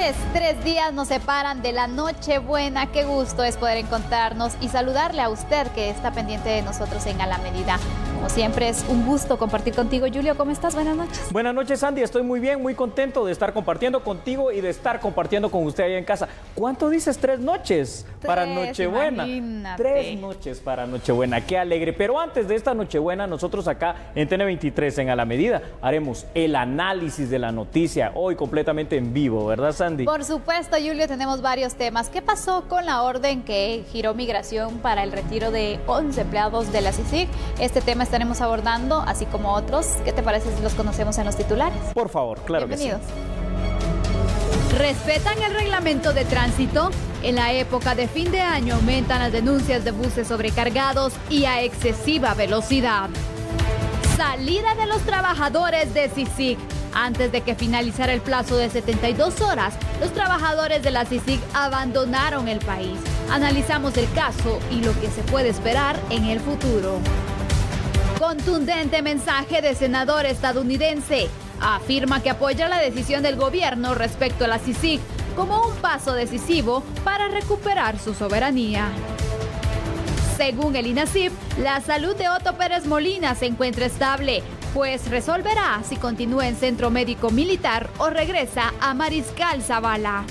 lunes, 3 días nos separan de la Nochebuena. Qué gusto es poder encontrarnos y saludarle a usted que está pendiente de nosotros en A la Medida. Como siempre, es un gusto compartir contigo. Julio, ¿cómo estás? Buenas noches. Buenas noches, Sandy. Estoy muy bien, muy contento de estar compartiendo contigo y de estar compartiendo con usted allá en casa. ¿Cuánto dices? 3 noches para Nochebuena. Imagínate. 3 noches para Nochebuena. Qué alegre. Pero antes de esta Nochebuena, nosotros acá en TN23, en A la Medida, haremos el análisis de la noticia. Hoy completamente en vivo, ¿verdad, Sandy? Por supuesto, Julio, tenemos varios temas. ¿Qué pasó con la orden que giró Migración para el retiro de 11 empleados de la CICIG? Este tema estaremos abordando, así como otros. ¿Qué te parece si los conocemos en los titulares? Por favor, claro que sí. Bienvenidos. ¿Respetan el reglamento de tránsito? En la época de fin de año aumentan las denuncias de buses sobrecargados y a excesiva velocidad. Salida de los trabajadores de CICIG. Antes de que finalizara el plazo de 72 horas, los trabajadores de la CICIG abandonaron el país. Analizamos el caso y lo que se puede esperar en el futuro. Contundente mensaje de senador estadounidense. Afirma que apoya la decisión del gobierno respecto a la CICIG como un paso decisivo para recuperar su soberanía. Según el INACIP, la salud de Otto Pérez Molina se encuentra estable, pues resolverá si continúa en centro médico militar o regresa a Mariscal Zavala.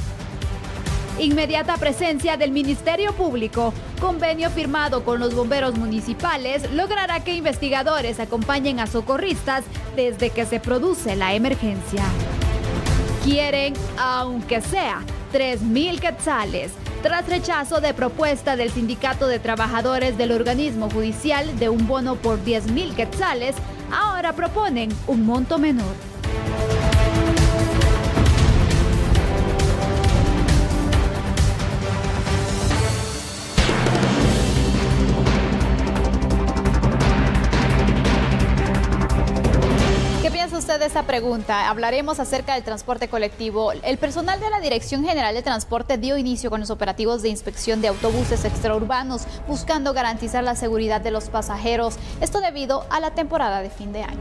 Inmediata presencia del Ministerio Público. Convenio firmado con los bomberos municipales logrará que investigadores acompañen a socorristas desde que se produce la emergencia. Quieren, aunque sea, 3,000 quetzales. Tras rechazo de propuesta del Sindicato de Trabajadores del Organismo Judicial de un bono por 10,000 quetzales, ahora proponen un monto menor. Usted de esta pregunta, hablaremos acerca del transporte colectivo. El personal de la Dirección General de Transporte dio inicio con los operativos de inspección de autobuses extraurbanos, buscando garantizar la seguridad de los pasajeros, esto debido a la temporada de fin de año.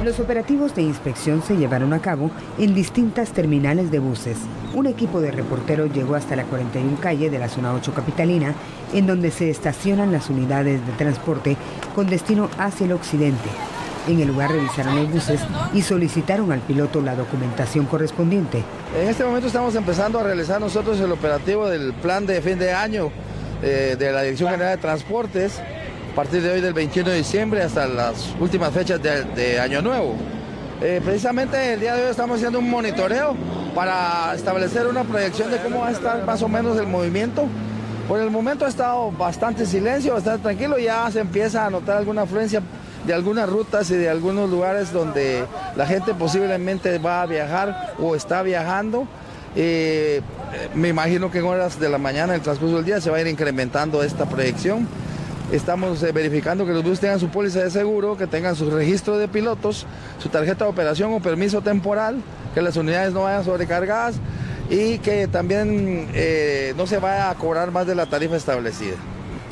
Los operativos de inspección se llevaron a cabo en distintas terminales de buses. Un equipo de reporteros llegó hasta la 41 calle de la zona 8 capitalina, en donde se estacionan las unidades de transporte con destino hacia el occidente. En el lugar revisaron los buses y solicitaron al piloto la documentación correspondiente. En este momento estamos empezando a realizar nosotros el operativo del plan de fin de año de la Dirección General de Transportes, a partir de hoy del 21 de diciembre hasta las últimas fechas de Año Nuevo. Precisamente el día de hoy estamos haciendo un monitoreo para establecer una proyección de cómo va a estar más o menos el movimiento. Por el momento ha estado bastante silencio, bastante tranquilo, ya se empieza a notar alguna afluencia de algunas rutas y de algunos lugares donde la gente posiblemente va a viajar o está viajando. Me imagino que en horas de la mañana, en el transcurso del día, se va a ir incrementando esta proyección. Estamos verificando que los buses tengan su póliza de seguro, que tengan su registro de pilotos, su tarjeta de operación o permiso temporal, que las unidades no vayan sobrecargadas y que también no se vaya a cobrar más de la tarifa establecida.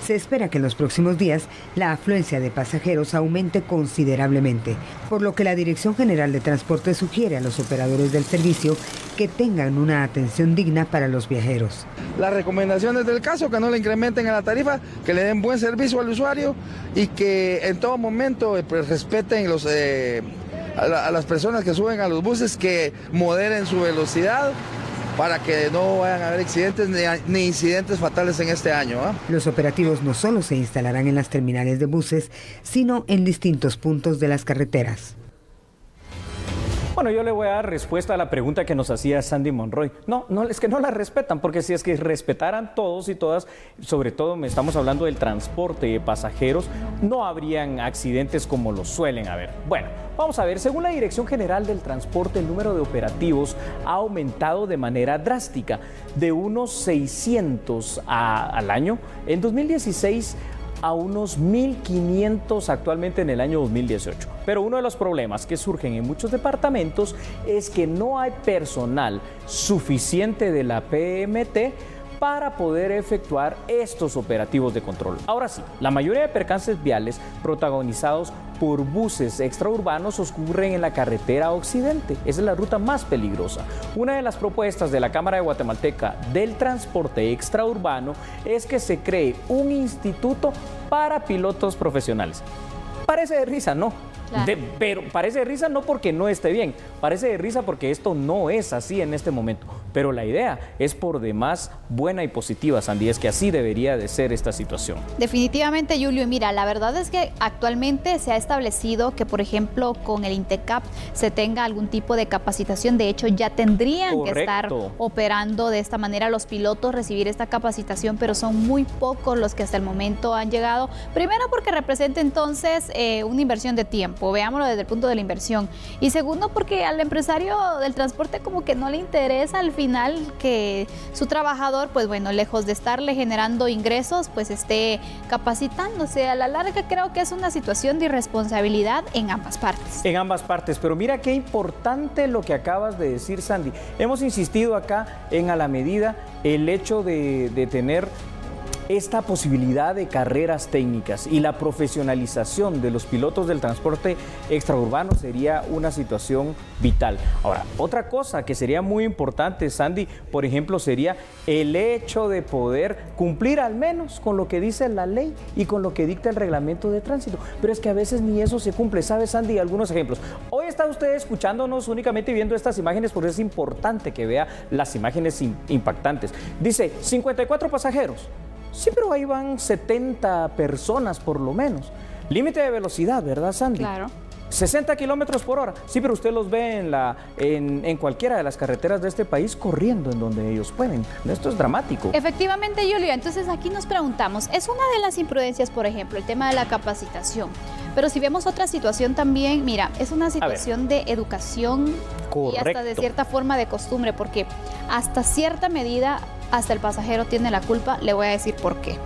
Se espera que en los próximos días la afluencia de pasajeros aumente considerablemente, por lo que la Dirección General de Transporte sugiere a los operadores del servicio que tengan una atención digna para los viajeros. Las recomendaciones del caso, que no le incrementen a la tarifa, que le den buen servicio al usuario y que en todo momento pues, respeten a las personas que suben a los buses, que moderen su velocidad, para que no vayan a haber accidentes ni incidentes fatales en este año. Los operativos no solo se instalarán en las terminales de buses, sino en distintos puntos de las carreteras. Bueno, yo le voy a dar respuesta a la pregunta que nos hacía Sandy Monroy. No, es que no la respetan, porque si es que respetaran todos y todas, sobre todo estamos hablando del transporte de pasajeros, no habrían accidentes como los suelen haber. Bueno, vamos a ver, según la Dirección General del Transporte, el número de operativos ha aumentado de manera drástica, de unos 600 al año. En 2016 a unos 1.500 actualmente en el año 2018. Pero uno de los problemas que surgen en muchos departamentos es que no hay personal suficiente de la PMT para poder efectuar estos operativos de control. Ahora sí, la mayoría de percances viales protagonizados por buses extraurbanos ocurren en la carretera occidente. Esa es la ruta más peligrosa. Una de las propuestas de la Cámara de Guatemalteca del transporte extraurbano es que se cree un instituto para pilotos profesionales. Parece de risa, ¿no? Claro. Pero parece de risa no porque no esté bien, parece de risa porque esto no es así en este momento. Pero la idea es por demás buena y positiva, Sandy, es que así debería de ser esta situación. Definitivamente, Julio, y mira, la verdad es que actualmente se ha establecido que, por ejemplo, con el INTECAP se tenga algún tipo de capacitación. De hecho, ya tendrían que estar operando de esta manera los pilotos, recibir esta capacitación, pero son muy pocos los que hasta el momento han llegado. Primero, porque representa entonces una inversión de tiempo, veámoslo desde el punto de la inversión. Y segundo, porque al empresario del transporte como que no le interesa al final que su trabajador, pues bueno, lejos de estarle generando ingresos, pues esté capacitándose. A la larga creo que es una situación de irresponsabilidad en ambas partes. En ambas partes, pero mira qué importante lo que acabas de decir, Sandy. Hemos insistido acá en a la medida el hecho de tener esta posibilidad de carreras técnicas y la profesionalización de los pilotos del transporte extraurbano sería una situación vital. Ahora, otra cosa que sería muy importante, Sandy, por ejemplo, sería el hecho de poder cumplir al menos con lo que dice la ley y con lo que dicta el reglamento de tránsito. Pero es que a veces ni eso se cumple. ¿Sabes, Sandy? Algunos ejemplos. Hoy está usted escuchándonos únicamente viendo estas imágenes porque es importante que vea las imágenes impactantes. Dice, 54 pasajeros. Sí, pero ahí van 70 personas por lo menos. Límite de velocidad, ¿verdad, Sandy? Claro. 60 kilómetros por hora. Sí, pero usted los ve en cualquiera de las carreteras de este país corriendo en donde ellos pueden. Esto es dramático. Efectivamente, Julio. Entonces aquí nos preguntamos, es una de las imprudencias, por ejemplo, el tema de la capacitación. Pero si vemos otra situación también, mira, es una situación de educación. Correcto. Y hasta de cierta forma de costumbre, porque hasta cierta medida, hasta el pasajero tiene la culpa. Le voy a decir por qué.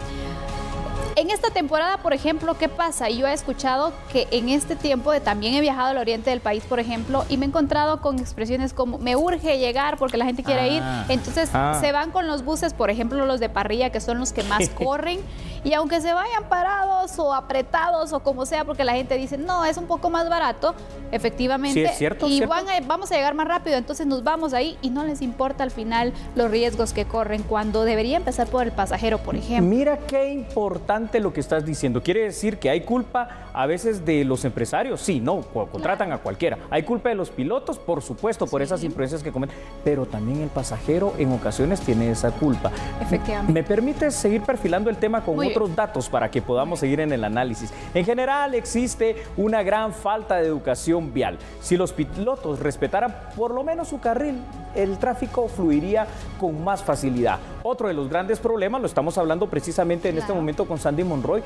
En esta temporada, por ejemplo, ¿qué pasa? Yo he escuchado que en este tiempo también he viajado al oriente del país, por ejemplo, y me he encontrado con expresiones como me urge llegar porque la gente quiere ir. Entonces se van con los buses, por ejemplo, los de parrilla, que son los que más corren, y aunque se vayan parados o apretados o como sea, porque la gente dice, no, es un poco más barato, efectivamente, sí, es cierto, y vamos a llegar más rápido, entonces nos vamos ahí y no les importa al final los riesgos que corren cuando debería empezar por el pasajero, por ejemplo. Mira qué importante lo que estás diciendo. ¿Quiere decir que hay culpa a veces de los empresarios? Sí, no, contratan a cualquiera. ¿Hay culpa de los pilotos? Por supuesto, por esas imprudencias que cometen, pero también el pasajero en ocasiones tiene esa culpa. Efectivamente. ¿Me permites seguir perfilando el tema con otros datos para que podamos seguir en el análisis? En general existe una gran falta de educación vial. Si los pilotos respetaran por lo menos su carril, el tráfico fluiría con más facilidad. Otro de los grandes problemas, lo estamos hablando precisamente en este momento con Sandy Monroy,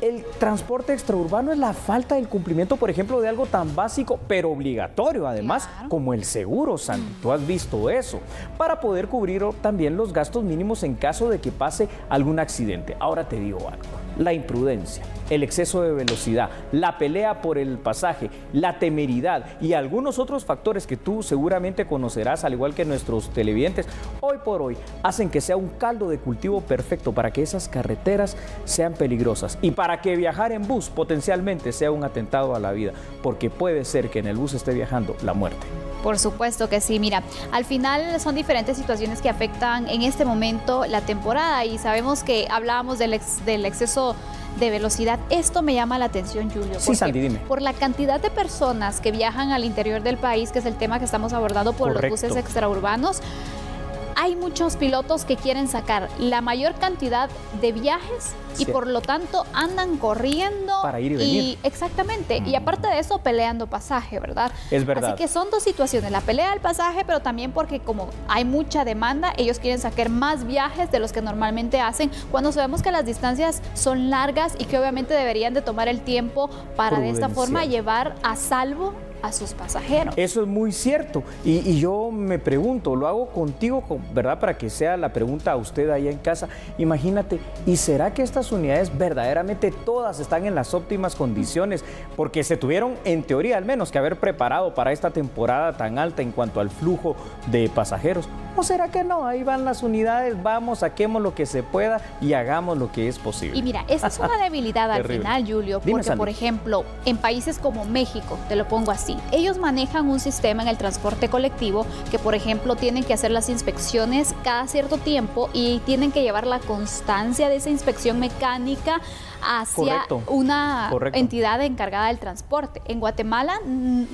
el transporte extraurbano es la falta del cumplimiento, por ejemplo, de algo tan básico, pero obligatorio además, como el seguro, Sandy. Tú has visto eso, para poder cubrir también los gastos mínimos en caso de que pase algún accidente. Ahora te digo algo, la imprudencia, el exceso de velocidad, la pelea por el pasaje, la temeridad y algunos otros factores que tú seguramente conocerás, al igual que nuestros televidentes, hoy por hoy hacen que sea un caldo de cultivo perfecto para que esas carreteras sean peligrosas y para que viajar en bus potencialmente sea un atentado a la vida, porque puede ser que en el bus esté viajando la muerte. Por supuesto que sí, mira, al final son diferentes situaciones que afectan en este momento la temporada y sabemos que hablábamos del exceso de velocidad. Esto me llama la atención, Julio. Sí, Sandy, dime. Por la cantidad de personas que viajan al interior del país, que es el tema que estamos abordando por los buses extraurbanos, hay muchos pilotos que quieren sacar la mayor cantidad de viajes y por lo tanto andan corriendo para ir y venir. Exactamente. Y aparte de eso, peleando pasaje, ¿verdad? Es verdad. Así que son dos situaciones, la pelea del pasaje, pero también porque como hay mucha demanda, ellos quieren sacar más viajes de los que normalmente hacen, cuando sabemos que las distancias son largas y que obviamente deberían de tomar el tiempo para de esta forma llevar a salvo a sus pasajeros. Eso es muy cierto. Y yo me pregunto, lo hago contigo, ¿verdad? Para que sea la pregunta a usted allá en casa. Imagínate, ¿y será que estas unidades verdaderamente todas están en las óptimas condiciones? Porque se tuvieron, en teoría al menos, que haber preparado para esta temporada tan alta en cuanto al flujo de pasajeros. ¿O será que no? Ahí van las unidades, vamos, saquemos lo que se pueda y hagamos lo que es posible. Y mira, esa es una debilidad al final, Julio, Dime, porque Sandy. por ejemplo, en países como México, te lo pongo así, ellos manejan un sistema en el transporte colectivo que, por ejemplo, tienen que hacer las inspecciones cada cierto tiempo y tienen que llevar la constancia de esa inspección mecánica hacia una entidad encargada del transporte. En Guatemala,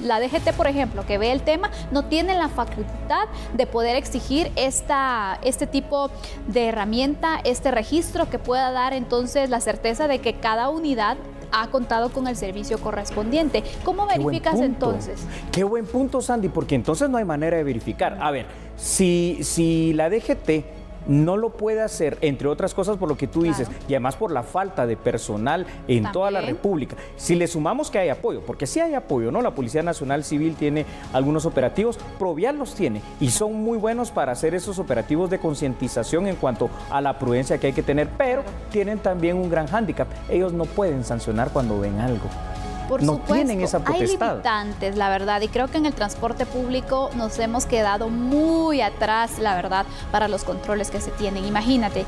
la DGT, por ejemplo, que ve el tema, no tiene la facultad de poder exigir este tipo de herramienta, este registro que pueda dar entonces la certeza de que cada unidad ha contado con el servicio correspondiente. ¿Cómo verificas entonces? Qué buen punto, Sandy, porque entonces no hay manera de verificar. A ver, si la DGT no lo puede hacer, entre otras cosas por lo que tú dices, y además por la falta de personal en toda la República. Si le sumamos que hay apoyo, porque sí hay apoyo, ¿no? La Policía Nacional Civil tiene algunos operativos, Provial los tiene, y son muy buenos para hacer esos operativos de concientización en cuanto a la prudencia que hay que tener, pero tienen también un gran hándicap. Ellos no pueden sancionar cuando ven algo. Por no supuesto, tienen esa potestad. Hay limitantes, la verdad, y creo que en el transporte público nos hemos quedado muy atrás, la verdad, para los controles que se tienen. Imagínate,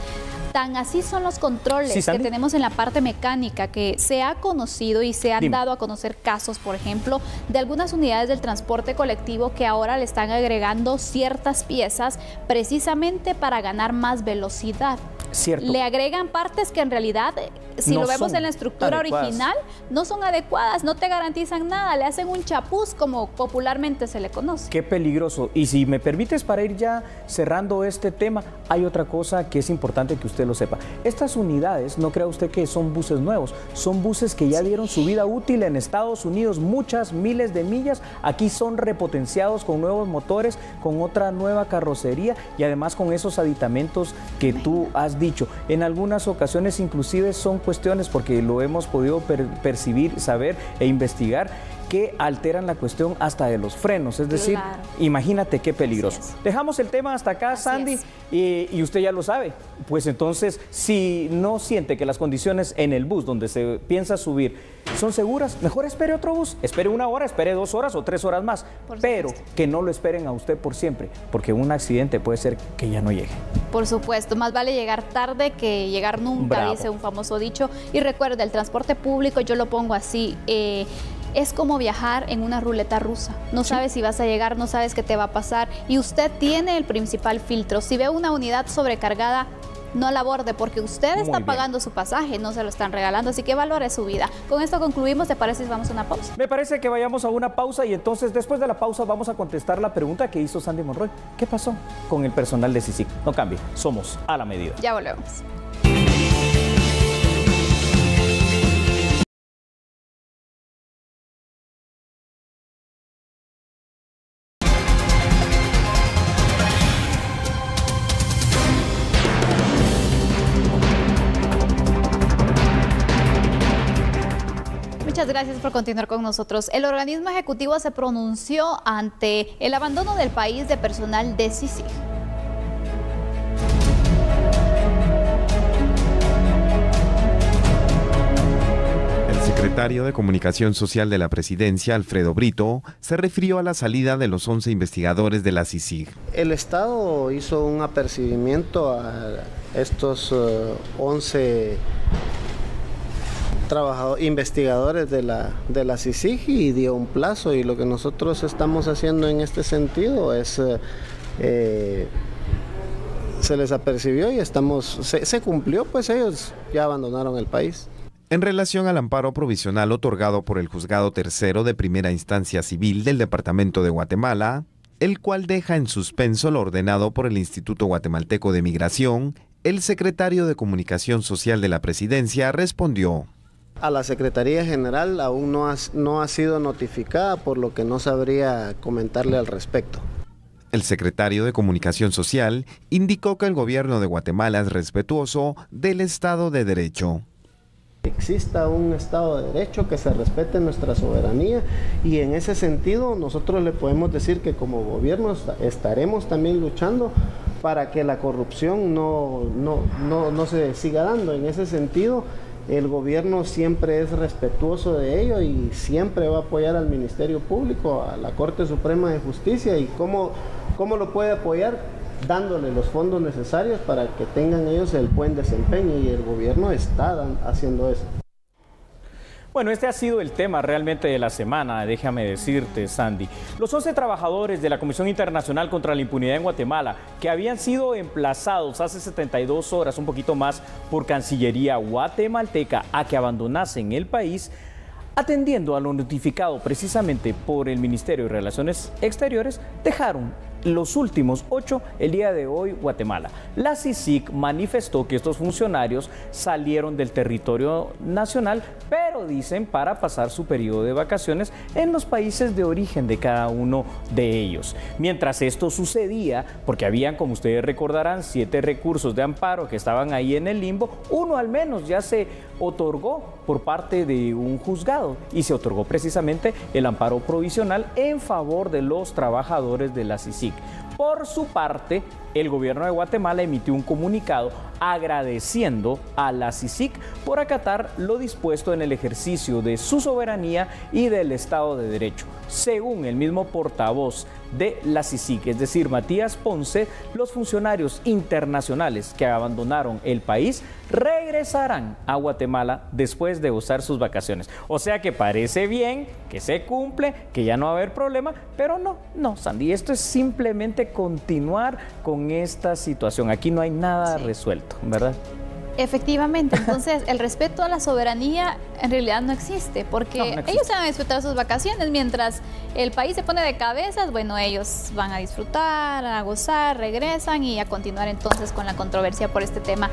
tan así son los controles que tenemos en la parte mecánica, que se ha conocido y se han dado a conocer casos, por ejemplo, de algunas unidades del transporte colectivo que ahora le están agregando ciertas piezas precisamente para ganar más velocidad. Cierto. Le agregan partes que en realidad, si lo vemos en la estructura original, no son adecuadas, no te garantizan nada, le hacen un chapuz, como popularmente se le conoce. Qué peligroso. Y si me permites, para ir ya cerrando este tema, hay otra cosa que es importante que usted lo sepa. Estas unidades, no crea usted que son buses nuevos, son buses que ya dieron su vida útil en Estados Unidos, muchas miles de millas. Aquí son repotenciados con nuevos motores, con otra nueva carrocería y además con esos aditamentos que tú has dicho. En algunas ocasiones inclusive son cuestiones, porque lo hemos podido percibir, saber e investigar, que alteran la cuestión hasta de los frenos, es decir, imagínate qué peligroso. Dejamos el tema hasta acá, Sandy, y usted ya lo sabe, pues entonces, si no siente que las condiciones en el bus donde se piensa subir son seguras, mejor espere otro bus, espere 1 hora, espere 2 horas o 3 horas más, pero que no lo esperen a usted por siempre, porque un accidente puede ser que ya no llegue. Por supuesto, más vale llegar tarde que llegar nunca, dice un famoso dicho. Y recuerda, el transporte público, yo lo pongo así, es como viajar en una ruleta rusa. No sabes si vas a llegar, no sabes qué te va a pasar. Y usted tiene el principal filtro. Si ve una unidad sobrecargada, no la aborde, porque usted está pagando su pasaje, no se lo están regalando, así que valore su vida. Con esto concluimos. ¿Te parece si vamos a una pausa? Me parece que vayamos a una pausa y entonces después de la pausa vamos a contestar la pregunta que hizo Sandy Monroy. ¿Qué pasó con el personal de CICIG? No cambie, somos a la medida. Ya volvemos. Muchas gracias por continuar con nosotros. El organismo ejecutivo se pronunció ante el abandono del país de personal de CICIG. El secretario de Comunicación Social de la Presidencia, Alfredo Brito, se refirió a la salida de los 11 investigadores de la CICIG. El Estado hizo un apercibimiento a estos 11 investigadores de la CICIG y dio un plazo, y lo que nosotros estamos haciendo en este sentido es se les apercibió y se cumplió, pues ellos ya abandonaron el país. En relación al amparo provisional otorgado por el Juzgado Tercero de Primera Instancia Civil del Departamento de Guatemala, el cual deja en suspenso lo ordenado por el Instituto Guatemalteco de Migración, el secretario de Comunicación Social de la Presidencia respondió: a la Secretaría General aún no ha sido notificada, por lo que no sabría comentarle al respecto. El secretario de Comunicación Social indicó que el gobierno de Guatemala es respetuoso del Estado de Derecho. Exista un Estado de Derecho, que se respete nuestra soberanía, y en ese sentido nosotros le podemos decir que como gobierno estaremos también luchando para que la corrupción no se siga dando. En ese sentido, el gobierno siempre es respetuoso de ello y siempre va a apoyar al Ministerio Público, a la Corte Suprema de Justicia. ¿Y cómo lo puede apoyar? dándole los fondos necesarios para que tengan ellos el buen desempeño, y el gobierno está haciendo eso. Bueno, este ha sido el tema realmente de la semana, déjame decirte, Sandy. Los 11 trabajadores de la Comisión Internacional contra la Impunidad en Guatemala, que habían sido emplazados hace 72 horas, un poquito más, por Cancillería guatemalteca a que abandonasen el país, atendiendo a lo notificado precisamente por el Ministerio de Relaciones Exteriores, dejaron los últimos 8 el día de hoy Guatemala. La CICIG manifestó que estos funcionarios salieron del territorio nacional, pero dicen para pasar su periodo de vacaciones en los países de origen de cada uno de ellos. Mientras esto sucedía, porque habían, como ustedes recordarán, 7 recursos de amparo que estaban ahí en el limbo, uno al menos ya se otorgó por parte de un juzgado y se otorgó precisamente el amparo provisional en favor de los trabajadores de la CICIG. Por su parte, el gobierno de Guatemala emitió un comunicado agradeciendo a la CICIG por acatar lo dispuesto en el ejercicio de su soberanía y del Estado de Derecho. Según el mismo portavoz de la CICIG, es decir, Matías Ponce, los funcionarios internacionales que abandonaron el país regresarán a Guatemala después de usar sus vacaciones. O sea que parece bien, que se cumple, que ya no va a haber problema, pero no, Sandy, esto es simplemente continuar con esta situación. Aquí no hay nada resuelto, ¿verdad? Efectivamente, entonces el respeto a la soberanía en realidad no existe, porque no existe. Ellos van a disfrutar sus vacaciones mientras el país se pone de cabezas. Bueno, ellos van a disfrutar, a gozar, regresan y a continuar entonces con la controversia por este tema.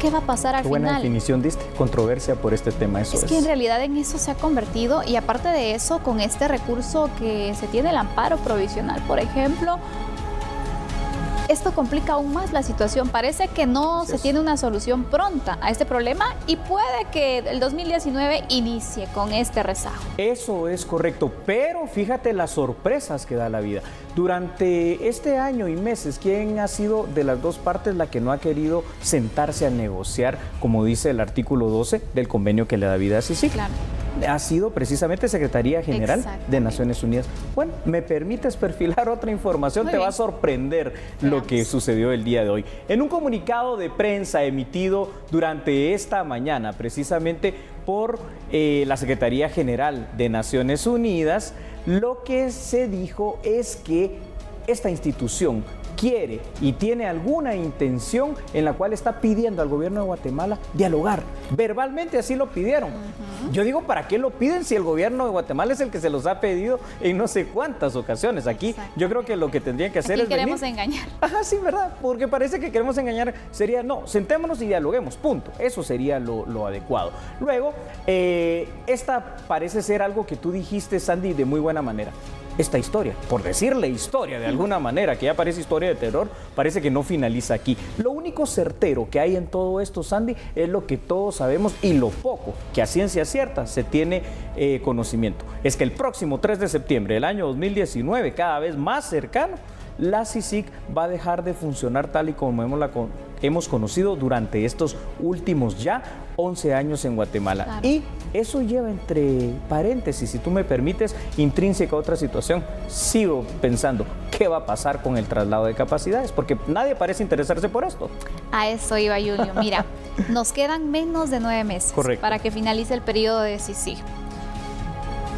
¿Qué va a pasar al final? Buena definición diste, controversia por este tema, eso es. Es que en realidad en eso se ha convertido, y aparte de eso, con este recurso que se tiene, el amparo provisional, por ejemplo, esto complica aún más la situación. Parece que no se tiene una solución pronta a este problema y puede que el 2019 inicie con este rezago. Eso es correcto, pero fíjate las sorpresas que da la vida. Durante este año y meses, ¿quién ha sido de las dos partes la que no ha querido sentarse a negociar, como dice el artículo 12 del convenio que le da vida a CICIG? Claro. Ha sido precisamente Secretaría General de Naciones Unidas. Bueno, ¿me permites perfilar otra información? Muy bien. Va a sorprender lo que sucedió el día de hoy. En un comunicado de prensa emitido durante esta mañana, precisamente por la Secretaría General de Naciones Unidas, lo que se dijo es que esta institución quiere y tiene alguna intención en la cual está pidiendo al gobierno de Guatemala dialogar. Verbalmente así lo pidieron. Yo digo, ¿para qué lo piden si el gobierno de Guatemala es el que se los ha pedido en no sé cuántas ocasiones? Aquí yo creo que lo que tendrían que hacer es queremos engañar. Ajá, sí, ¿verdad? Porque parece que queremos engañar. Sería, no, sentémonos y dialoguemos, punto. Eso sería lo adecuado. Luego, esta parece ser algo que tú dijiste, Sandy, de muy buena manera. Esta historia, por decirle historia de alguna manera, que ya parece historia de terror, parece que no finaliza aquí. Lo único certero que hay en todo esto, Sandy, es lo que todos sabemos y lo poco que a ciencia cierta se tiene conocimiento. Es que el próximo 3 de septiembre del año 2019, cada vez más cercano, la CICIG va a dejar de funcionar tal y como hemos conocido durante estos últimos ya 11 años en Guatemala. Claro. Y eso lleva entre paréntesis, si tú me permites, intrínseca a otra situación. Sigo pensando, ¿qué va a pasar con el traslado de capacidades? Porque nadie parece interesarse por esto. A eso iba, Julio. Mira, nos quedan menos de 9 meses para que finalice el periodo de CICIG.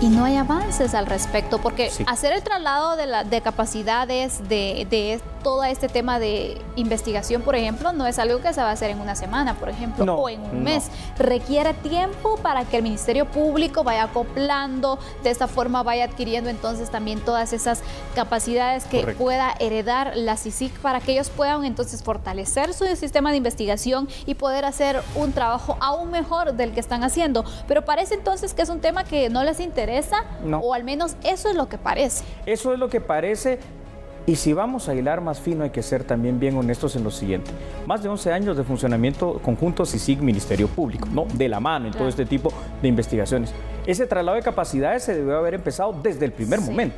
Y no hay avances al respecto, porque hacer el traslado de capacidades de todo este tema de investigación, por ejemplo, no es algo que se va a hacer en una semana, por ejemplo, o en un mes. Requiere tiempo para que el Ministerio Público vaya acoplando, de esta forma vaya adquiriendo entonces también todas esas capacidades que pueda heredar la CICIG, para que ellos puedan entonces fortalecer su sistema de investigación y poder hacer un trabajo aún mejor del que están haciendo. Pero parece entonces que es un tema que no les interesa, o al menos eso es lo que parece. Eso es lo que parece. Y si vamos a hilar más fino, hay que ser también bien honestos en lo siguiente. Más de 11 años de funcionamiento conjunto CICIG-Ministerio Público, ¿no? De la mano en todo este tipo de investigaciones. Ese traslado de capacidades se debió haber empezado desde el primer momento.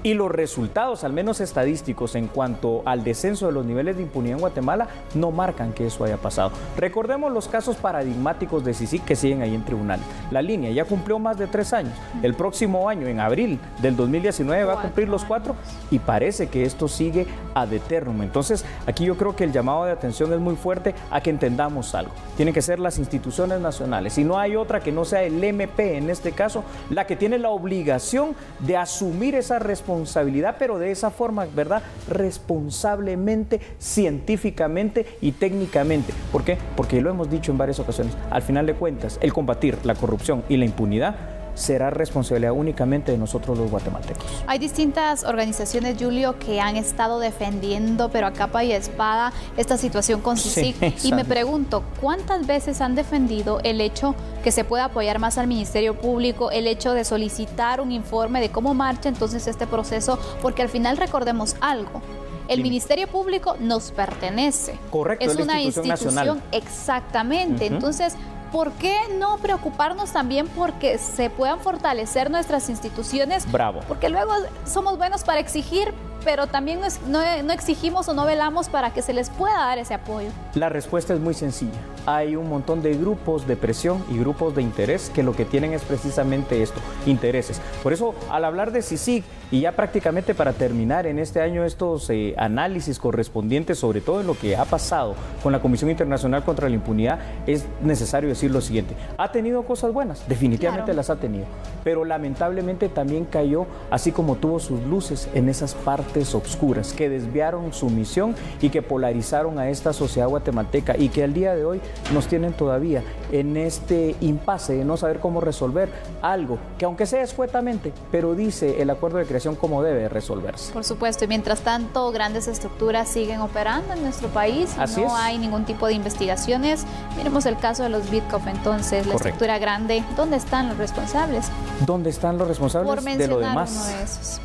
Y los resultados, al menos estadísticos, en cuanto al descenso de los niveles de impunidad en Guatemala, no marcan que eso haya pasado. Recordemos los casos paradigmáticos de CICIG que siguen ahí en tribunal. La línea ya cumplió más de 3 años. El próximo año, en abril del 2019, va a cumplir los 4 y parece que esto sigue ad eternum. Entonces, aquí yo creo que el llamado de atención es muy fuerte a que entendamos algo. Tienen que ser las instituciones nacionales y no hay otra que no sea el MP, en este caso, la que tiene la obligación de asumir esa responsabilidad, pero de esa forma, ¿verdad? Responsablemente, científicamente y técnicamente. ¿Por qué? Porque lo hemos dicho en varias ocasiones. Al final de cuentas, el combatir la corrupción y la impunidad será responsabilidad únicamente de nosotros los guatemaltecos. Hay distintas organizaciones, Julio, que han estado defendiendo, pero a capa y espada, esta situación con CICIG. Sí, y me pregunto, ¿cuántas veces han defendido el hecho que se pueda apoyar más al Ministerio Público, el hecho de solicitar un informe de cómo marcha entonces este proceso? Porque al final recordemos algo. El Ministerio Público nos pertenece. Correcto, es una institución nacional. Exactamente. Entonces, ¿por qué no preocuparnos también porque se puedan fortalecer nuestras instituciones? Bravo. Porque luego somos buenos para exigir, pero también no exigimos o no velamos para que se les pueda dar ese apoyo. La respuesta es muy sencilla. Hay un montón de grupos de presión y grupos de interés que lo que tienen es precisamente esto, intereses. Por eso, al hablar de CICIG, y ya prácticamente para terminar en este año estos análisis correspondientes, sobre todo en lo que ha pasado con la Comisión Internacional contra la Impunidad, es necesario decir lo siguiente. ¿Ha tenido cosas buenas? Definitivamente claro. Las ha tenido. Pero lamentablemente también cayó, así como tuvo sus luces, en esas partes obscuras que desviaron su misión y que polarizaron a esta sociedad guatemalteca y que al día de hoy nos tienen todavía en este impasse de no saber cómo resolver algo que, aunque sea escuetamente, pero dice el acuerdo de creación cómo debe resolverse. Por supuesto, y mientras tanto grandes estructuras siguen operando en nuestro país, no hay ningún tipo de investigaciones. Miremos el caso de los Bitcoff, entonces, la estructura grande, ¿dónde están los responsables? ¿Dónde están los responsables por mencionar de lo demás? Uno de esos.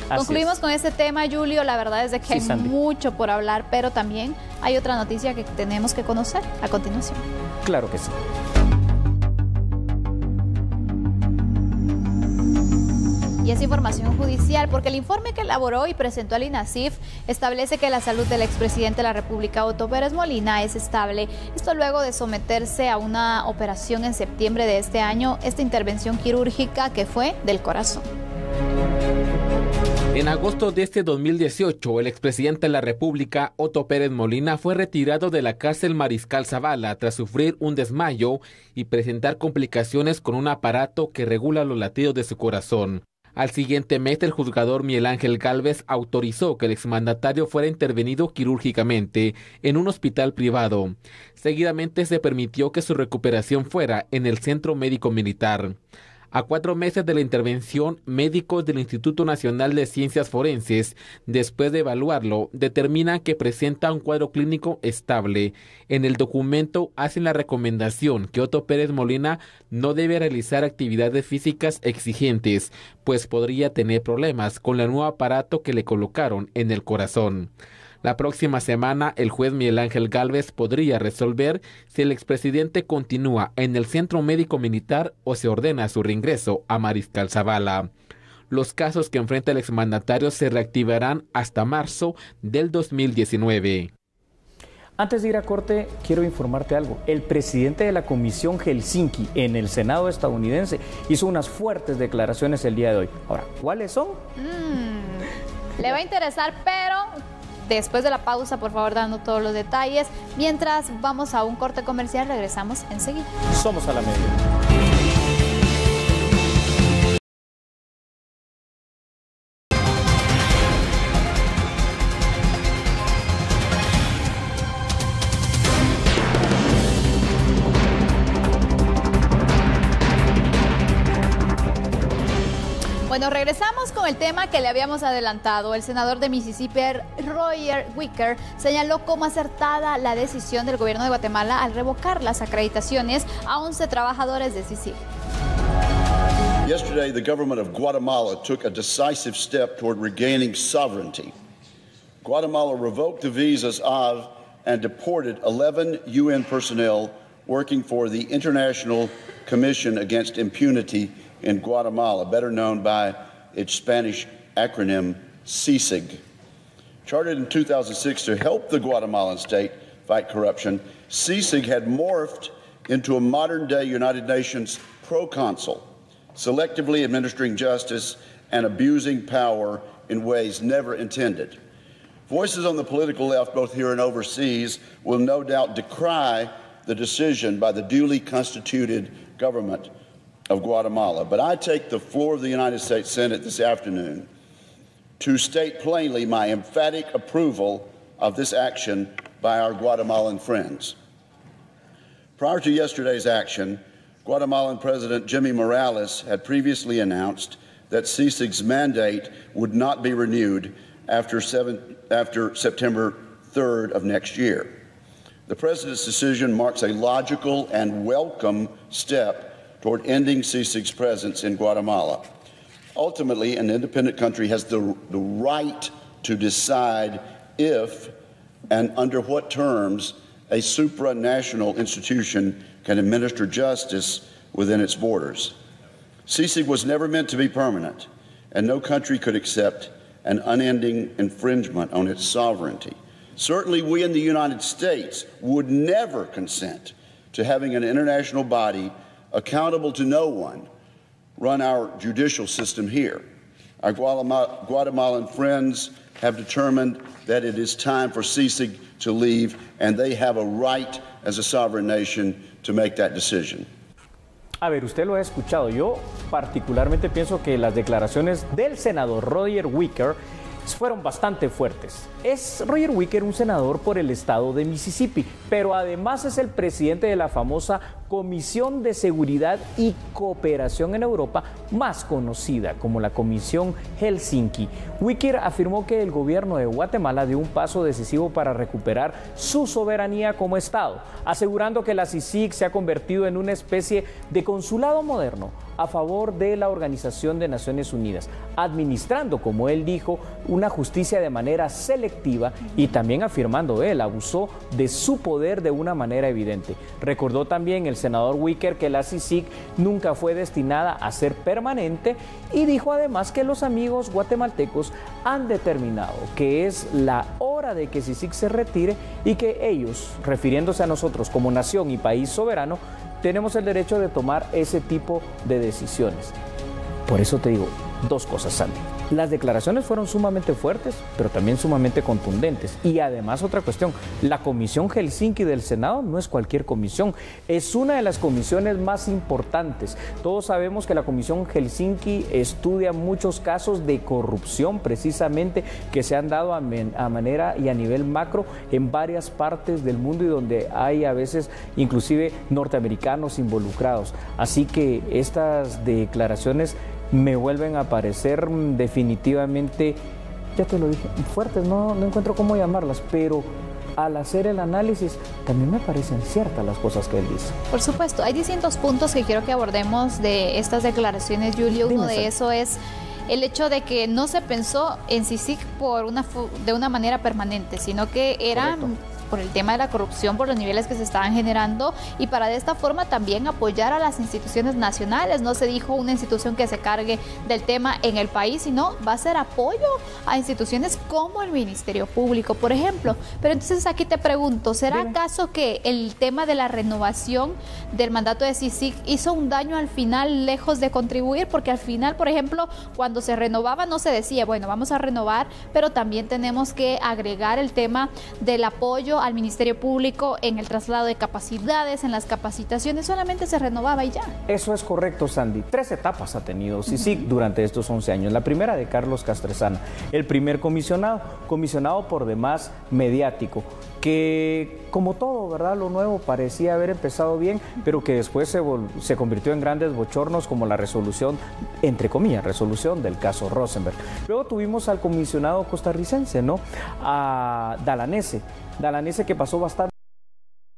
Concluimos con este tema, Julio. La verdad es de que hay mucho por hablar, pero también hay otra noticia que tenemos que conocer a continuación. Claro que sí. Y es información judicial, porque el informe que elaboró y presentó al INASIF establece que la salud del expresidente de la República, Otto Pérez Molina, es estable. Esto luego de someterse a una operación en septiembre de este año, esta intervención quirúrgica que fue del corazón. En agosto de este 2018, el expresidente de la República, Otto Pérez Molina, fue retirado de la cárcel Mariscal Zavala tras sufrir un desmayo y presentar complicaciones con un aparato que regula los latidos de su corazón. Al siguiente mes, el juzgador Miguel Ángel Gálvez autorizó que el exmandatario fuera intervenido quirúrgicamente en un hospital privado. Seguidamente se permitió que su recuperación fuera en el Centro Médico Militar. A 4 meses de la intervención, médicos del Instituto Nacional de Ciencias Forenses, después de evaluarlo, determinan que presenta un cuadro clínico estable. En el documento hacen la recomendación que Otto Pérez Molina no debe realizar actividades físicas exigentes, pues podría tener problemas con el nuevo aparato que le colocaron en el corazón. La próxima semana, el juez Miguel Ángel Gálvez podría resolver si el expresidente continúa en el Centro Médico Militar o se ordena su reingreso a Mariscal Zavala. Los casos que enfrenta el exmandatario se reactivarán hasta marzo del 2019. Antes de ir a corte, quiero informarte algo. El presidente de la Comisión Helsinki en el Senado estadounidense hizo unas fuertes declaraciones el día de hoy. Ahora, ¿cuáles son? Le va a interesar, pero después de la pausa, por favor, dando todos los detalles. Mientras vamos a un corte comercial, regresamos enseguida. Somos a la media. Bueno, regresamos con el tema que le habíamos adelantado. El senador de Mississippi, Roger Wicker, señaló como acertada la decisión del gobierno de Guatemala al revocar las acreditaciones a 11 trabajadores de CICIG. Yesterday, the government of Guatemala took a decisive step toward regaining sovereignty. Guatemala revoked the visas of and deported 11 UN personnel working for the International Commission Against Impunity in Guatemala, better known by its Spanish acronym CICIG. Chartered in 2006 to help the Guatemalan state fight corruption, CICIG had morphed into a modern-day United Nations proconsul, selectively administering justice and abusing power in ways never intended. Voices on the political left, both here and overseas, will no doubt decry the decision by the duly constituted government of Guatemala. But I take the floor of the United States Senate this afternoon to state plainly my emphatic approval of this action by our Guatemalan friends. Prior to yesterday's action, Guatemalan President Jimmy Morales had previously announced that CICIG's mandate would not be renewed after September 3rd of next year. The President's decision marks a logical and welcome step toward ending CICIG's presence in Guatemala. Ultimately, an independent country has the right to decide if and under what terms a supranational institution can administer justice within its borders. CICIG was never meant to be permanent, and no country could accept an unending infringement on its sovereignty. Certainly, we in the United States would never consent to having an international body accountable to no one run our judicial system here. Our Guatemalan friends have determined that it is time for CICIG to leave, and they have a right as a sovereign nation to make that decision. A ver, usted lo ha escuchado. Yo particularmente pienso que las declaraciones del senador Roger Wicker fueron bastante fuertes. Es Roger Wicker un senador por el estado de Mississippi, pero además es el presidente de la famosa Comisión de Seguridad y Cooperación en Europa, más conocida como la Comisión Helsinki. Wicker afirmó que el gobierno de Guatemala dio un paso decisivo para recuperar su soberanía como estado, asegurando que la CICIG se ha convertido en una especie de consulado moderno a favor de la Organización de Naciones Unidas, administrando, como él dijo, una justicia de manera selectiva y también afirmando él abusó de su poder de una manera evidente. Recordó también el senador Wicker que la CICIG nunca fue destinada a ser permanente y dijo además que los amigos guatemaltecos han determinado que es la hora de que CICIG se retire y que ellos, refiriéndose a nosotros como nación y país soberano, tenemos el derecho de tomar ese tipo de decisiones. Por eso te digo dos cosas, Sandy. Las declaraciones fueron sumamente fuertes, pero también sumamente contundentes. Y además otra cuestión, la Comisión Helsinki del Senado no es cualquier comisión, es una de las comisiones más importantes. Todos sabemos que la Comisión Helsinki estudia muchos casos de corrupción precisamente que se han dado a manera y a nivel macro en varias partes del mundo y donde hay a veces inclusive norteamericanos involucrados. Así que estas declaraciones me vuelven a parecer definitivamente, ya te lo dije, fuertes, no encuentro cómo llamarlas, pero al hacer el análisis también me parecen ciertas las cosas que él dice. Por supuesto, hay distintos puntos que quiero que abordemos de estas declaraciones, Julio. Uno de eso es el hecho de que no se pensó en CICIG de una manera permanente, sino que era por el tema de la corrupción, por los niveles que se estaban generando y para de esta forma también apoyar a las instituciones nacionales. No se dijo una institución que se cargue del tema en el país, sino va a ser apoyo a instituciones como el Ministerio Público, por ejemplo. Pero entonces aquí te pregunto, ¿será acaso que el tema de la renovación del mandato de CICIG hizo un daño al final lejos de contribuir? Porque al final, por ejemplo, cuando se renovaba no se decía, bueno, vamos a renovar, pero también tenemos que agregar el tema del apoyo al Ministerio Público en el traslado de capacidades, en las capacitaciones, solamente se renovaba y ya. Eso es correcto, Sandy. 3 etapas ha tenido CICIG durante estos 11 años. La primera de Carlos Castresana, el primer comisionado por demás mediático, que como todo, ¿verdad? Lo nuevo parecía haber empezado bien, pero que después se convirtió en grandes bochornos como la resolución, entre comillas, resolución del caso Rosenberg. Luego tuvimos al comisionado costarricense, ¿no? A Dalanese que pasó bastante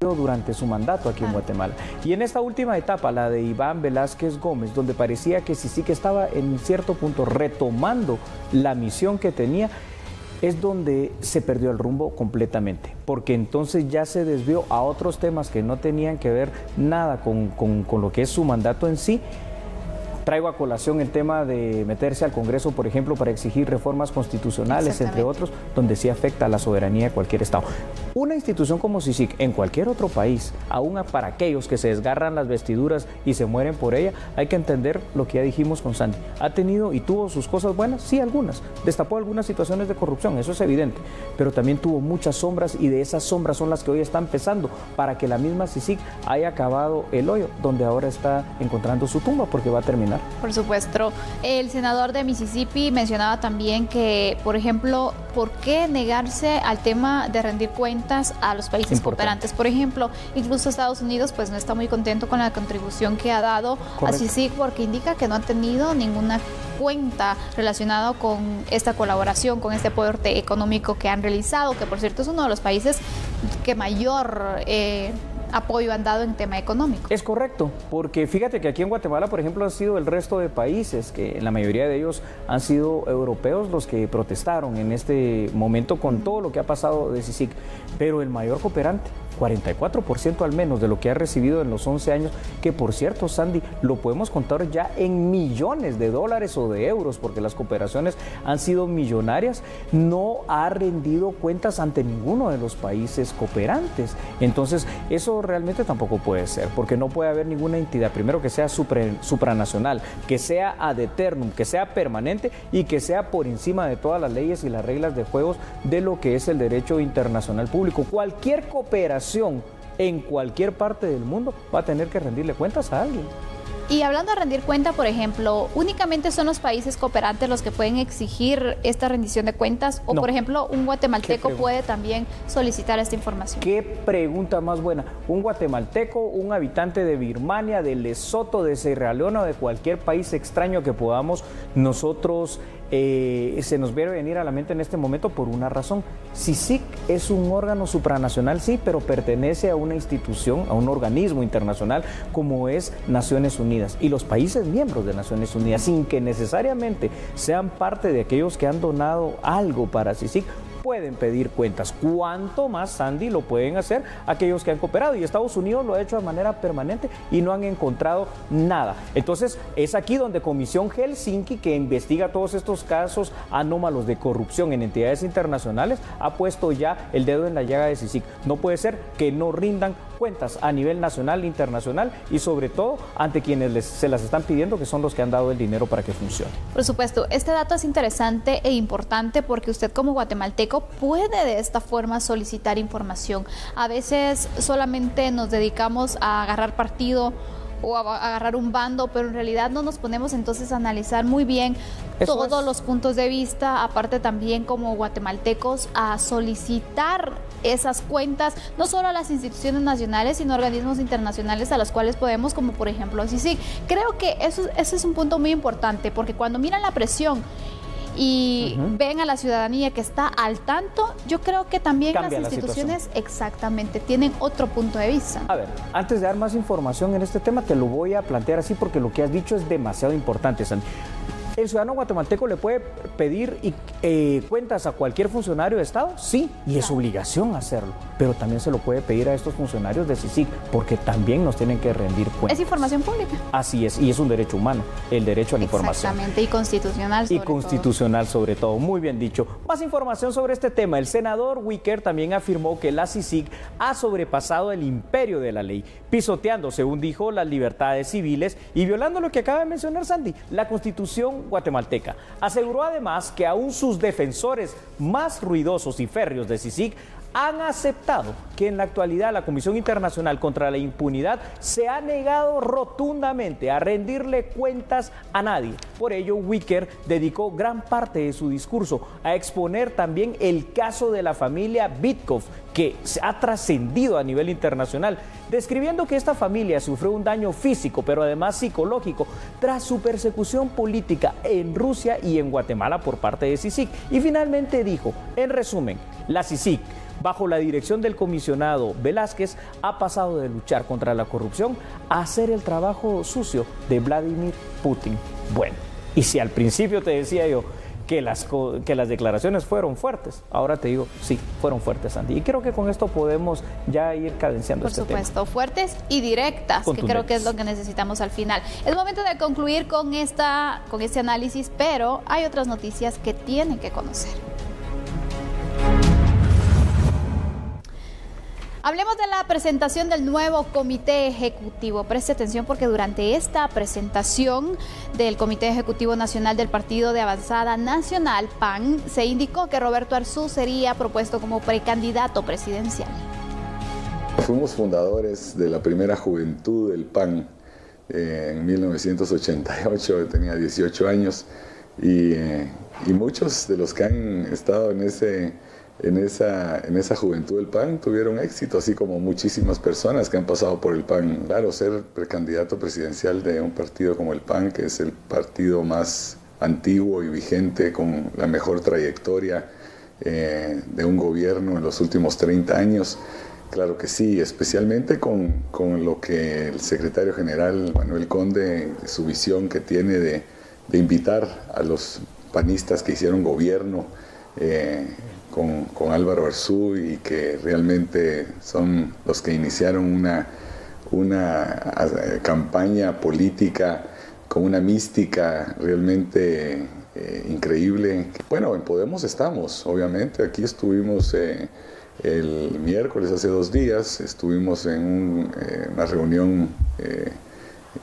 durante su mandato aquí en Guatemala. Y en esta última etapa, la de Iván Velázquez Gómez, donde parecía que CICIG estaba en cierto punto retomando la misión que tenía, es donde se perdió el rumbo completamente, porque entonces ya se desvió a otros temas que no tenían que ver nada con lo que es su mandato en sí, Traigo a colación el tema de meterse al Congreso, por ejemplo, para exigir reformas constitucionales, entre otros, donde sí afecta a la soberanía de cualquier Estado. Una institución como CICIG, en cualquier otro país, aún para aquellos que se desgarran las vestiduras y se mueren por ella, hay que entender lo que ya dijimos con Sandy. Ha tenido y tuvo sus cosas buenas, sí, algunas. Destapó algunas situaciones de corrupción, eso es evidente, pero también tuvo muchas sombras, y de esas sombras son las que hoy están pesando para que la misma CICIG haya acabado el hoyo, donde ahora está encontrando su tumba, porque va a terminar. Por supuesto. El senador de Mississippi mencionaba también que, por ejemplo, ¿por qué negarse al tema de rendir cuentas a los países cooperantes? Por ejemplo, incluso Estados Unidos pues no está muy contento con la contribución que ha dado a CICIG, porque indica que no han tenido ninguna cuenta relacionada con esta colaboración, con este aporte económico que han realizado, que por cierto es uno de los países que mayor apoyo han dado en tema económico. Es correcto, porque fíjate que aquí en Guatemala, por ejemplo, han sido el resto de países, que en la mayoría de ellos han sido europeos los que protestaron en este momento con todo lo que ha pasado de CICIG, pero el mayor cooperante, 44% al menos de lo que ha recibido en los 11 años, que por cierto, Sandy, lo podemos contar ya en millones de dólares o de euros, porque las cooperaciones han sido millonarias, no ha rendido cuentas ante ninguno de los países cooperantes. Entonces, eso realmente tampoco puede ser, porque no puede haber ninguna entidad, primero, que sea supranacional, que sea ad eternum, que sea permanente y que sea por encima de todas las leyes y las reglas de juegos de lo que es el derecho internacional público. Cualquier cooperación en cualquier parte del mundo va a tener que rendirle cuentas a alguien. Y hablando de rendir cuenta, por ejemplo, ¿únicamente son los países cooperantes los que pueden exigir esta rendición de cuentas? O, no, por ejemplo, un guatemalteco puede también solicitar esta información. ¿Qué pregunta más buena? Un guatemalteco, un habitante de Birmania, de Lesoto, de Sierra Leona o de cualquier país extraño que podamos nosotros se nos viene venir a la mente en este momento por una razón. CICIG es un órgano supranacional, sí, pero pertenece a una institución, a un organismo internacional como es Naciones Unidas, y los países miembros de Naciones Unidas, sin que necesariamente sean parte de aquellos que han donado algo para CICIG, pueden pedir cuentas. ¿Cuánto más, Sandy, lo pueden hacer aquellos que han cooperado? Y Estados Unidos lo ha hecho de manera permanente y no han encontrado nada. Entonces, es aquí donde Comisión Helsinki, que investiga todos estos casos anómalos de corrupción en entidades internacionales, ha puesto ya el dedo en la llaga de CICIG. No puede ser que no rindan cuentas a nivel nacional e internacional, y sobre todo ante quienes se las están pidiendo, que son los que han dado el dinero para que funcione. Por supuesto, este dato es interesante e importante porque usted como guatemalteco puede de esta forma solicitar información. A veces solamente nos dedicamos a agarrar partido o a agarrar un bando, pero en realidad no nos ponemos entonces a analizar muy bien todos los puntos de vista, aparte también como guatemaltecos a solicitar esas cuentas, no solo a las instituciones nacionales, sino a organismos internacionales a los cuales podemos, como por ejemplo CICIG. Creo que eso es un punto muy importante, porque cuando miran la presión y ven a la ciudadanía que está al tanto, yo creo que también cambia las instituciones exactamente tienen otro punto de vista. A ver, antes de dar más información en este tema, te lo voy a plantear así porque lo que has dicho es demasiado importante, Sandy. ¿El ciudadano guatemalteco le puede pedir cuentas a cualquier funcionario de Estado? Sí, y es su obligación hacerlo, pero también se lo puede pedir a estos funcionarios de CICIG, porque también nos tienen que rendir cuentas. Es información pública. Así es, y es un derecho humano, el derecho a la información. Exactamente, y constitucional sobre todo. Y constitucional sobre todo, muy bien dicho. Más información sobre este tema. El senador Wicker también afirmó que la CICIG ha sobrepasado el imperio de la ley, pisoteando, según dijo, las libertades civiles y violando lo que acaba de mencionar Sandy, la Constitución guatemalteca. Aseguró además que aún sus defensores más ruidosos y férreos de CICIG han aceptado que en la actualidad la Comisión Internacional contra la Impunidad se ha negado rotundamente a rendirle cuentas a nadie. Por ello, Wicker dedicó gran parte de su discurso a exponer también el caso de la familia Bitkov, que se ha trascendido a nivel internacional, describiendo que esta familia sufrió un daño físico, pero además psicológico, tras su persecución política en Rusia y en Guatemala por parte de CICIG. Y finalmente dijo, en resumen, la CICIG, bajo la dirección del comisionado Velázquez, ha pasado de luchar contra la corrupción a hacer el trabajo sucio de Vladimir Putin. Bueno, y si al principio te decía yo que las declaraciones fueron fuertes. Ahora te digo, sí, fueron fuertes, Sandy. Y creo que con esto podemos ya ir cadenciando este tema. Por supuesto, fuertes y directas, que creo que es lo que necesitamos al final. Es momento de concluir con este análisis, pero hay otras noticias que tienen que conocer. Hablemos de la presentación del nuevo Comité Ejecutivo. Preste atención porque durante esta presentación del Comité Ejecutivo Nacional del Partido de Avanzada Nacional, PAN, se indicó que Roberto Arzú sería propuesto como precandidato presidencial. Fuimos fundadores de la primera juventud del PAN en 1988, tenía 18 años y muchos de los que han estado en esa juventud del PAN tuvieron éxito, así como muchísimas personas que han pasado por el PAN. Claro, ser precandidato presidencial de un partido como el PAN, que es el partido más antiguo y vigente, con la mejor trayectoria de un gobierno en los últimos 30 años, claro que sí, especialmente con lo que el secretario general Manuel Conde, su visión que tiene de invitar a los panistas que hicieron gobierno con Álvaro Arzú y que realmente son los que iniciaron una campaña política con una mística realmente increíble. Bueno, en Podemos estamos, obviamente. Aquí estuvimos el miércoles, hace 2 días, estuvimos en una reunión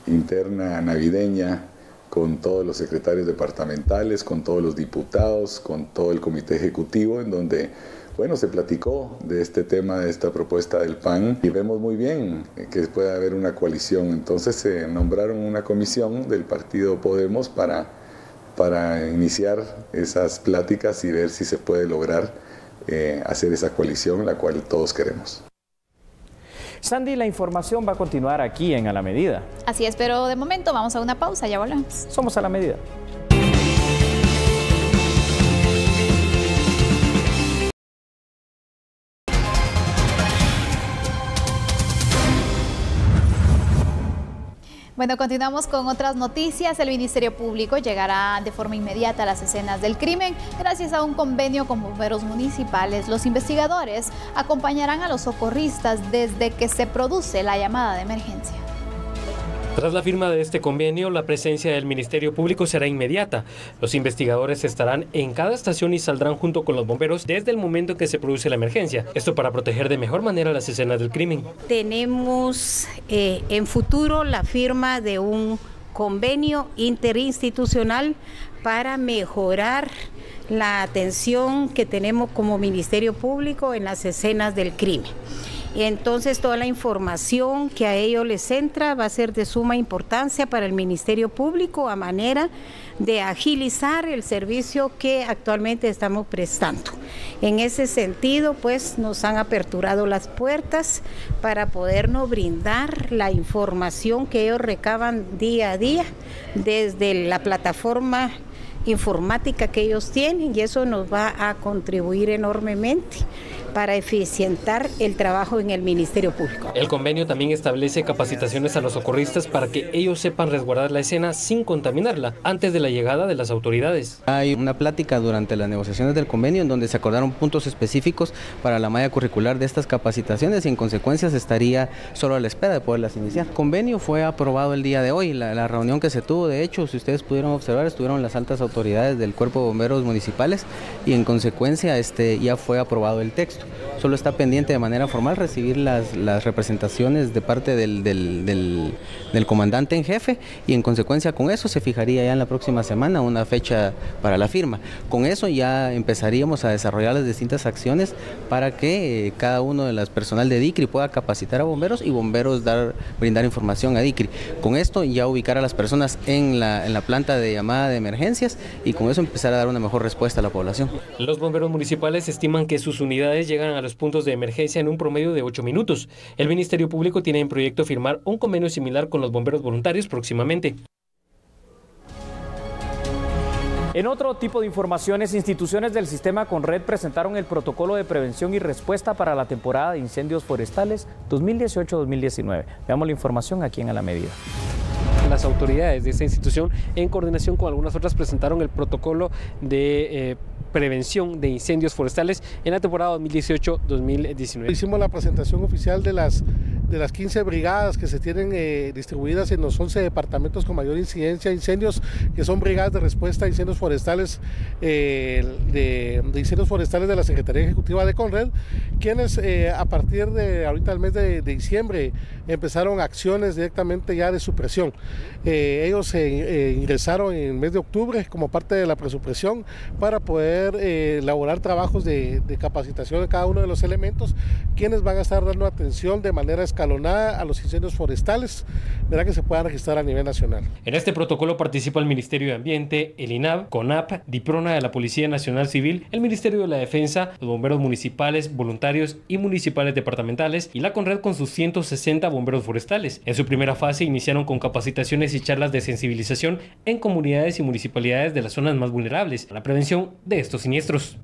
interna navideña con todos los secretarios departamentales, con todos los diputados, con todo el comité ejecutivo, en donde, bueno, se platicó de este tema, de esta propuesta del PAN, y vemos muy bien que puede haber una coalición. Entonces se nombraron una comisión del partido Podemos para iniciar esas pláticas y ver si se puede lograr hacer esa coalición, la cual todos queremos. Sandy, la información va a continuar aquí en A la Medida. Así es, pero de momento vamos a una pausa, ya volvemos. Somos A la Medida. Bueno, continuamos con otras noticias. El Ministerio Público llegará de forma inmediata a las escenas del crimen gracias a un convenio con bomberos municipales. Los investigadores acompañarán a los socorristas desde que se produce la llamada de emergencia. Tras la firma de este convenio, la presencia del Ministerio Público será inmediata. Los investigadores estarán en cada estación y saldrán junto con los bomberos desde el momento en que se produce la emergencia. Esto para proteger de mejor manera las escenas del crimen. Tenemos en futuro la firma de un convenio interinstitucional para mejorar la atención que tenemos como Ministerio Público en las escenas del crimen. Entonces toda la información que a ellos les entra va a ser de suma importancia para el Ministerio Público a manera de agilizar el servicio que actualmente estamos prestando. En ese sentido, pues nos han aperturado las puertas para podernos brindar la información que ellos recaban día a día desde la plataforma informática que ellos tienen, y eso nos va a contribuir enormemente para eficientar el trabajo en el Ministerio Público. El convenio también establece capacitaciones a los socorristas para que ellos sepan resguardar la escena sin contaminarla antes de la llegada de las autoridades. Hay una plática durante las negociaciones del convenio en donde se acordaron puntos específicos para la malla curricular de estas capacitaciones y en consecuencia se estaría solo a la espera de poderlas iniciar. El convenio fue aprobado el día de hoy, la reunión que se tuvo, de hecho, si ustedes pudieron observar, estuvieron las altas autoridades del Cuerpo de Bomberos Municipales y en consecuencia ya fue aprobado el texto. Solo está pendiente de manera formal recibir las representaciones de parte del comandante en jefe y en consecuencia con eso se fijaría ya en la próxima semana una fecha para la firma. Con eso ya empezaríamos a desarrollar las distintas acciones para que cada uno de las personal de DICRI pueda capacitar a bomberos y bomberos brindar información a DICRI. Con esto ya ubicar a las personas en la planta de llamada de emergencias y con eso empezar a dar una mejor respuesta a la población. Los bomberos municipales estiman que sus unidades llegan a los puntos de emergencia en un promedio de 8 minutos. El Ministerio Público tiene en proyecto firmar un convenio similar con los bomberos voluntarios próximamente. En otro tipo de informaciones, instituciones del sistema Conred presentaron el protocolo de prevención y respuesta para la temporada de incendios forestales 2018-2019. Veamos la información aquí en A la Medida. las autoridades de esta institución, en coordinación con algunas otras, presentaron el protocolo de prevención de incendios forestales en la temporada 2018-2019. Hicimos la presentación oficial de las 15 brigadas que se tienen distribuidas en los 11 departamentos con mayor incidencia de incendios, que son brigadas de respuesta a incendios forestales de incendios forestales de la Secretaría Ejecutiva de Conred, quienes a partir de ahorita el mes de diciembre empezaron acciones directamente ya de supresión. Ellos ingresaron en el mes de octubre como parte de la presupresión para poder elaborar trabajos de capacitación de cada uno de los elementos, quienes van a estar dando atención de manera escalonada a los incendios forestales, ¿verdad?, que se puedan registrar a nivel nacional. En este protocolo participa el Ministerio de Ambiente, el INAV, CONAP, DIPRONA de la Policía Nacional Civil, el Ministerio de la Defensa, los bomberos municipales, voluntarios y municipales departamentales y la Conred con sus 160 bomberos forestales. En su primera fase iniciaron con capacitaciones y charlas de sensibilización en comunidades y municipalidades de las zonas más vulnerables a la prevención de estos siniestros.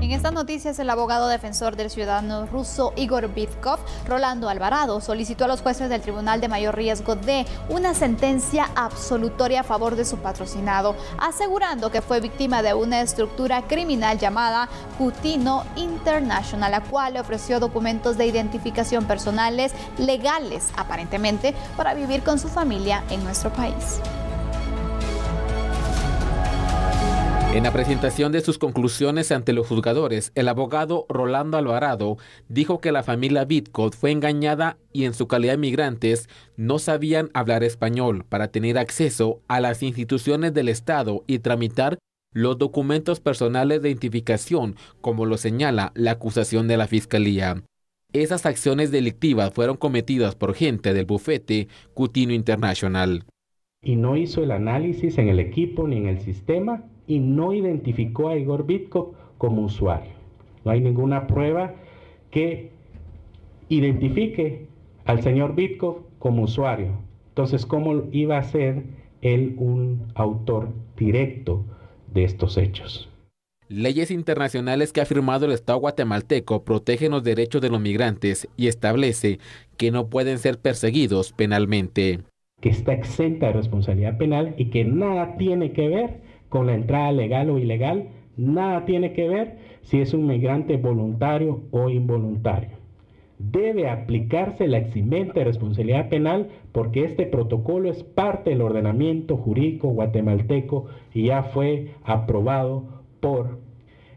En estas noticias, el abogado defensor del ciudadano ruso Igor Vitkov, Rolando Alvarado, solicitó a los jueces del Tribunal de Mayor Riesgo de una sentencia absolutoria a favor de su patrocinado, asegurando que fue víctima de una estructura criminal llamada Cutino International, la cual le ofreció documentos de identificación personales legales, aparentemente, para vivir con su familia en nuestro país. En la presentación de sus conclusiones ante los juzgadores, el abogado Rolando Alvarado dijo que la familia Vitkov fue engañada y en su calidad de migrantes no sabían hablar español para tener acceso a las instituciones del Estado y tramitar los documentos personales de identificación, como lo señala la acusación de la Fiscalía. Esas acciones delictivas fueron cometidas por gente del bufete Cutino International. Y no hizo el análisis en el equipo ni en el sistema y no identificó a Igor Vitkov como usuario. No hay ninguna prueba que identifique al señor Vitkov como usuario. Entonces, ¿cómo iba a ser él un autor directo de estos hechos? Leyes internacionales que ha firmado el Estado guatemalteco protegen los derechos de los migrantes y establece que no pueden ser perseguidos penalmente. Que está exenta de responsabilidad penal y que nada tiene que ver con la entrada legal o ilegal, nada tiene que ver si es un migrante voluntario o involuntario. Debe aplicarse la eximente de responsabilidad penal porque este protocolo es parte del ordenamiento jurídico guatemalteco y ya fue aprobado por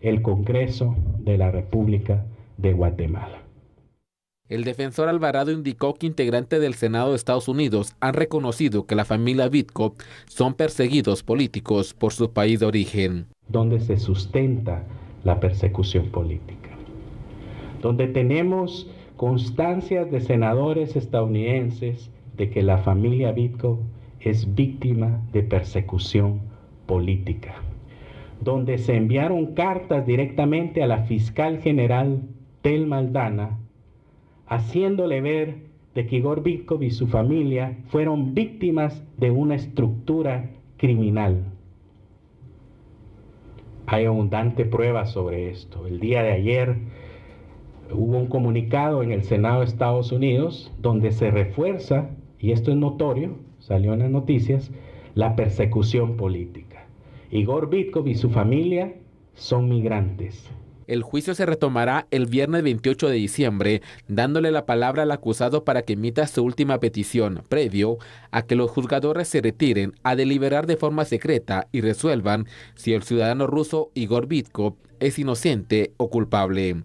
el Congreso de la República de Guatemala. El defensor Alvarado indicó que integrantes del Senado de Estados Unidos han reconocido que la familia Vitkov son perseguidos políticos por su país de origen. Donde se sustenta la persecución política. Donde tenemos constancias de senadores estadounidenses de que la familia Vitkov es víctima de persecución política. Donde se enviaron cartas directamente a la fiscal general Thelma Aldana haciéndole ver de que Igor Vitkov y su familia fueron víctimas de una estructura criminal. Hay abundante prueba sobre esto. El día de ayer hubo un comunicado en el Senado de Estados Unidos donde se refuerza, y esto es notorio, salió en las noticias, la persecución política. Igor Vitkov y su familia son migrantes. El juicio se retomará el viernes 28 de diciembre, dándole la palabra al acusado para que emita su última petición, previo a que los juzgadores se retiren a deliberar de forma secreta y resuelvan si el ciudadano ruso Igor Vitkov es inocente o culpable.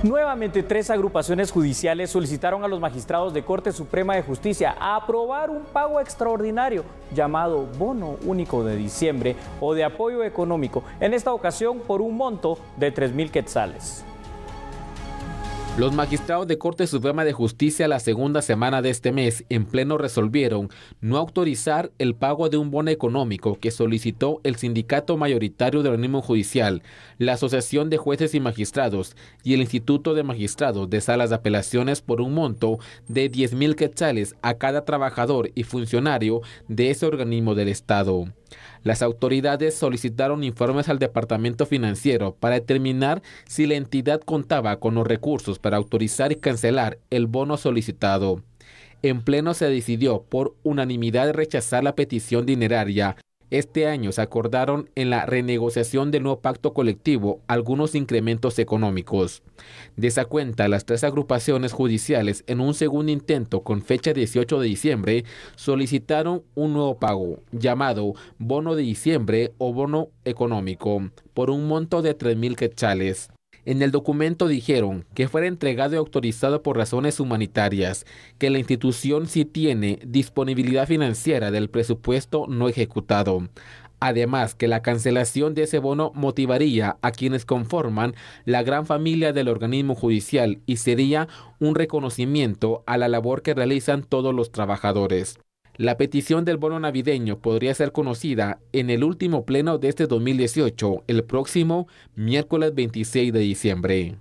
Nuevamente, 3 agrupaciones judiciales solicitaron a los magistrados de Corte Suprema de Justicia a aprobar un pago extraordinario llamado Bono Único de Diciembre o de apoyo económico, en esta ocasión por un monto de 3,000 quetzales. Los magistrados de Corte Suprema de Justicia la segunda semana de este mes en pleno resolvieron no autorizar el pago de un bono económico que solicitó el sindicato mayoritario del organismo judicial, la Asociación de Jueces y Magistrados y el Instituto de Magistrados de Salas de Apelaciones por un monto de 10,000 quetzales a cada trabajador y funcionario de ese organismo del Estado. Las autoridades solicitaron informes al Departamento Financiero para determinar si la entidad contaba con los recursos para autorizar y cancelar el bono solicitado. En pleno se decidió por unanimidad rechazar la petición dineraria. Este año se acordaron en la renegociación del nuevo pacto colectivo algunos incrementos económicos. De esa cuenta, las 3 agrupaciones judiciales, en un segundo intento con fecha 18 de diciembre, solicitaron un nuevo pago, llamado bono de diciembre o bono económico, por un monto de 3,000 quetzales. En el documento dijeron que fuera entregado y autorizado por razones humanitarias, que la institución sí tiene disponibilidad financiera del presupuesto no ejecutado. Además, que la cancelación de ese bono motivaría a quienes conforman la gran familia del organismo judicial y sería un reconocimiento a la labor que realizan todos los trabajadores. La petición del bono navideño podría ser conocida en el último pleno de este 2018, el próximo miércoles 26 de diciembre.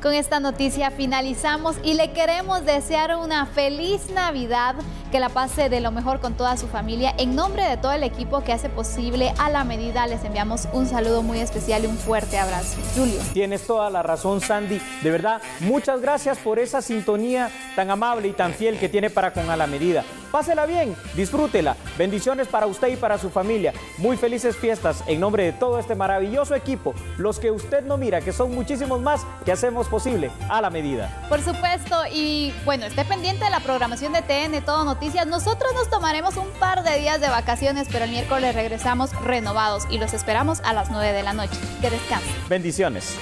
Con esta noticia finalizamos y le queremos desear una feliz Navidad, que la pase de lo mejor con toda su familia. En nombre de todo el equipo que hace posible A la Medida, les enviamos un saludo muy especial y un fuerte abrazo. Julio. Tienes toda la razón, Sandy. De verdad, muchas gracias por esa sintonía tan amable y tan fiel que tiene para con A la Medida. Pásela bien, disfrútela. Bendiciones para usted y para su familia. Muy felices fiestas en nombre de todo este maravilloso equipo, los que usted no mira, que son muchísimos más, que hacemos posible A la Medida. Por supuesto, y bueno, esté pendiente de la programación de TN Todo Noticias. Nosotros nos tomaremos un par de días de vacaciones, pero el miércoles regresamos renovados y los esperamos a las 9 de la noche. Que descansen. Bendiciones.